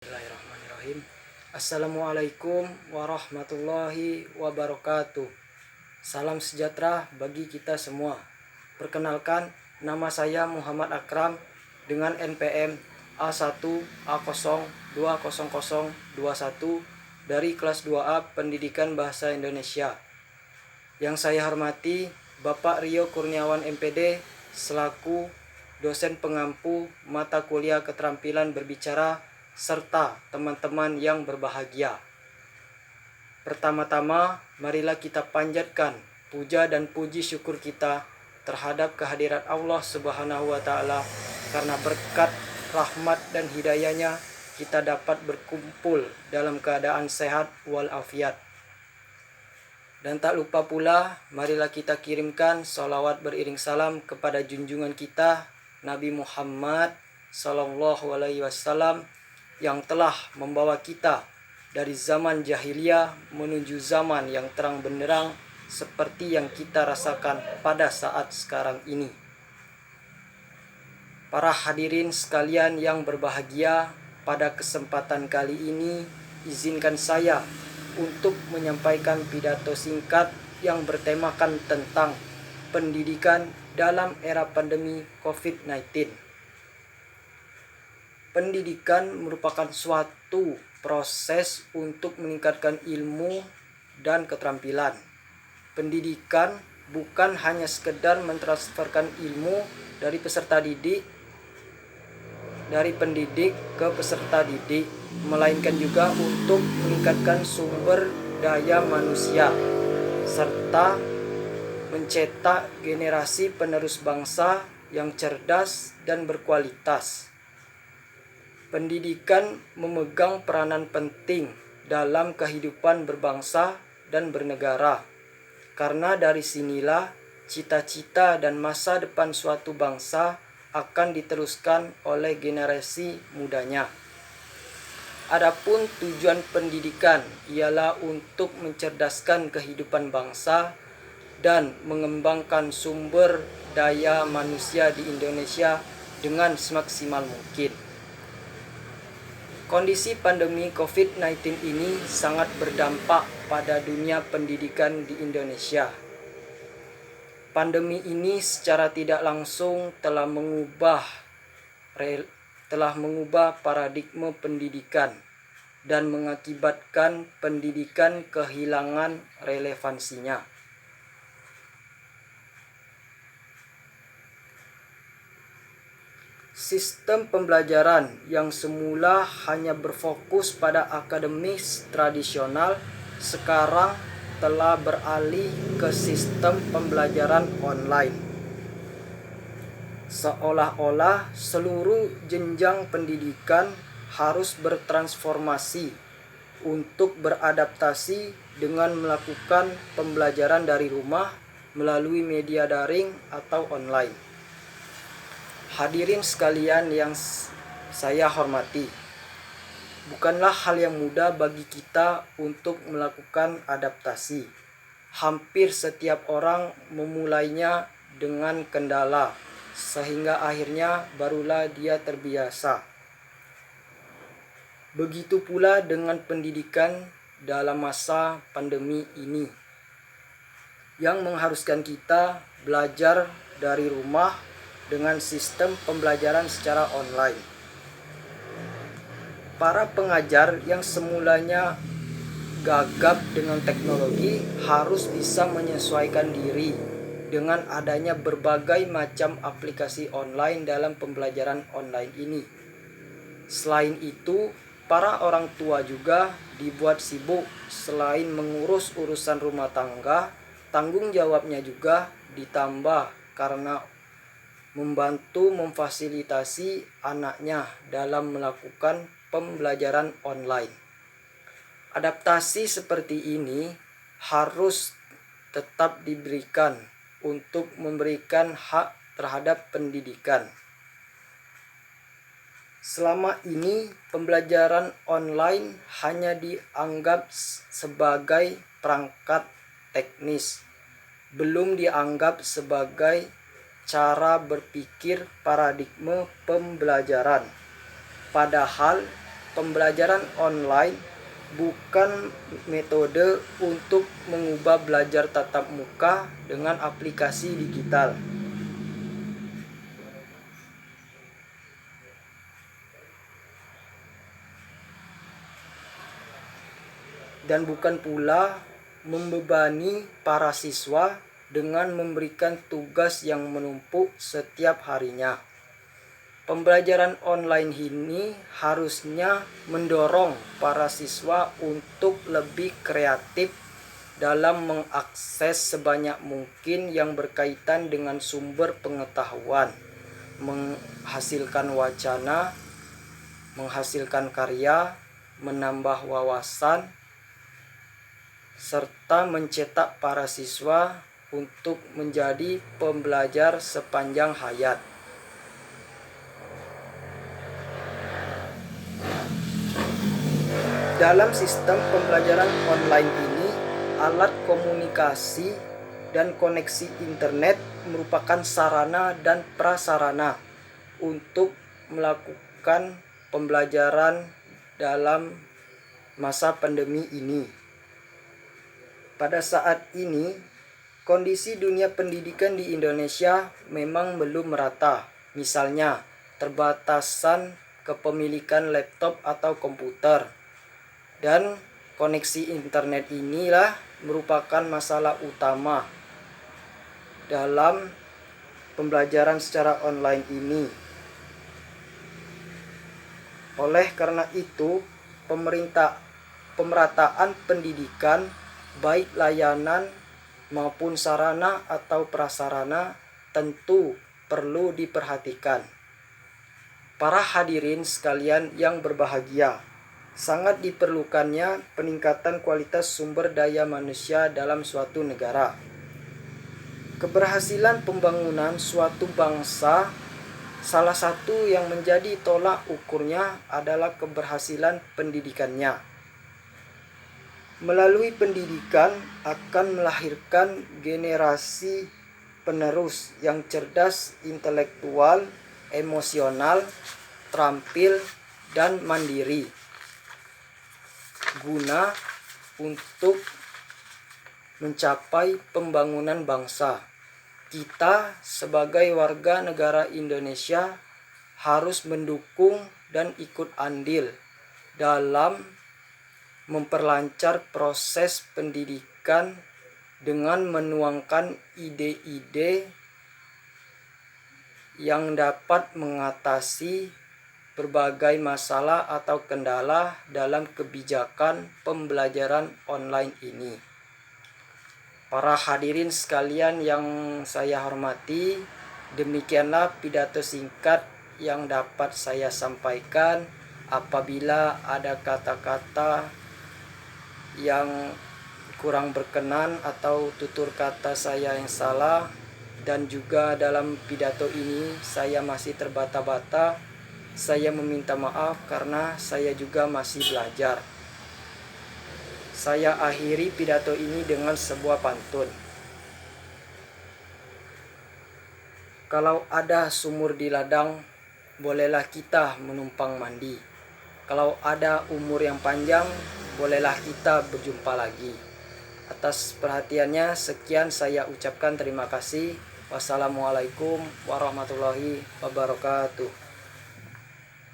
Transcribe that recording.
Bismillahirrahmanirrahim. Assalamualaikum warahmatullahi wabarakatuh. Salam sejahtera bagi kita semua. Perkenalkan, nama saya Muhammad Akram dengan NPM A1A0200021 dari kelas 2A Pendidikan Bahasa Indonesia. Yang saya hormati Bapak Rio Kurniawan MPD selaku dosen pengampu mata kuliah keterampilan berbicara serta teman-teman yang berbahagia. Pertama-tama, marilah kita panjatkan puja dan puji syukur kita terhadap kehadirat Allah Subhanahu wa Ta'ala, karena berkat rahmat dan hidayahnya kita dapat berkumpul dalam keadaan sehat walafiat. Dan tak lupa pula, marilah kita kirimkan sholawat beriring salam kepada junjungan kita Nabi Muhammad Sallallahu Alaihi Wasallam, yang telah membawa kita dari zaman jahiliyah menuju zaman yang terang benderang seperti yang kita rasakan pada saat sekarang ini. Para hadirin sekalian yang berbahagia, pada kesempatan kali ini izinkan saya untuk menyampaikan pidato singkat yang bertemakan tentang pendidikan dalam era pandemi COVID-19. Pendidikan merupakan suatu proses untuk meningkatkan ilmu dan keterampilan. Pendidikan bukan hanya sekedar mentransferkan ilmu dari pendidik ke peserta didik, melainkan juga untuk meningkatkan sumber daya manusia serta mencetak generasi penerus bangsa yang cerdas dan berkualitas. Pendidikan memegang peranan penting dalam kehidupan berbangsa dan bernegara, karena dari sinilah cita-cita dan masa depan suatu bangsa akan diteruskan oleh generasi mudanya. Adapun tujuan pendidikan ialah untuk mencerdaskan kehidupan bangsa dan mengembangkan sumber daya manusia di Indonesia dengan semaksimal mungkin. Kondisi pandemi COVID-19 ini sangat berdampak pada dunia pendidikan di Indonesia. Pandemi ini secara tidak langsung telah mengubah paradigma pendidikan dan mengakibatkan pendidikan kehilangan relevansinya. Sistem pembelajaran yang semula hanya berfokus pada akademis tradisional sekarang telah beralih ke sistem pembelajaran online. Seolah-olah seluruh jenjang pendidikan harus bertransformasi untuk beradaptasi dengan melakukan pembelajaran dari rumah melalui media daring atau online. Hadirin sekalian yang saya hormati, bukanlah hal yang mudah bagi kita untuk melakukan adaptasi. Hampir setiap orang memulainya dengan kendala, sehingga akhirnya barulah dia terbiasa. Begitu pula dengan pendidikan dalam masa pandemi ini, yang mengharuskan kita belajar dari rumah dengan sistem pembelajaran secara online. Para pengajar yang semulanya gagap dengan teknologi harus bisa menyesuaikan diri dengan adanya berbagai macam aplikasi online dalam pembelajaran online ini. Selain itu, para orang tua juga dibuat sibuk. Selain mengurus urusan rumah tangga, tanggung jawabnya juga ditambah karena membantu memfasilitasi anaknya dalam melakukan pembelajaran online. Adaptasi seperti ini harus tetap diberikan untuk memberikan hak terhadap pendidikan. Selama ini pembelajaran online hanya dianggap sebagai perangkat teknis, belum dianggap sebagai cara berpikir paradigma pembelajaran. Padahal pembelajaran online bukan metode untuk mengubah belajar tatap muka dengan aplikasi digital. Dan bukan pula membebani para siswa dengan memberikan tugas yang menumpuk setiap harinya. Pembelajaran online ini harusnya mendorong para siswa untuk lebih kreatif dalam mengakses sebanyak mungkin yang berkaitan dengan sumber pengetahuan, menghasilkan wacana, menghasilkan karya, menambah wawasan, serta mencetak para siswa untuk menjadi pembelajar sepanjang hayat. Dalam sistem pembelajaran online ini, alat komunikasi dan koneksi internet merupakan sarana dan prasarana untuk melakukan pembelajaran dalam masa pandemi ini. Pada saat ini, kondisi dunia pendidikan di Indonesia memang belum merata. Misalnya, terbatasan kepemilikan laptop atau komputer. Dan koneksi internet inilah merupakan masalah utama dalam pembelajaran secara online ini. Oleh karena itu, pemerataan pendidikan, baik layanan maupun sarana atau prasarana, tentu perlu diperhatikan. Para hadirin sekalian yang berbahagia, sangat diperlukannya peningkatan kualitas sumber daya manusia dalam suatu negara. Keberhasilan pembangunan suatu bangsa, salah satu yang menjadi tolak ukurnya adalah keberhasilan pendidikannya. Melalui pendidikan akan melahirkan generasi penerus yang cerdas, intelektual, emosional, terampil, dan mandiri, guna untuk mencapai pembangunan bangsa. Kita sebagai warga negara Indonesia harus mendukung dan ikut andil dalam memperlancar proses pendidikan dengan menuangkan ide-ide yang dapat mengatasi berbagai masalah atau kendala dalam kebijakan pembelajaran online ini. Para hadirin sekalian yang saya hormati, demikianlah pidato singkat yang dapat saya sampaikan. Apabila ada kata-kata yang kurang berkenan atau tutur kata saya yang salah, dan juga dalam pidato ini saya masih terbata-bata, saya meminta maaf karena saya juga masih belajar. Saya akhiri pidato ini dengan sebuah pantun. Kalau ada sumur di ladang, bolehlah kita menumpang mandi. Kalau ada umur yang panjang, bolehlah kita berjumpa lagi. Atas perhatiannya, sekian saya ucapkan terima kasih. Wassalamualaikum warahmatullahi wabarakatuh.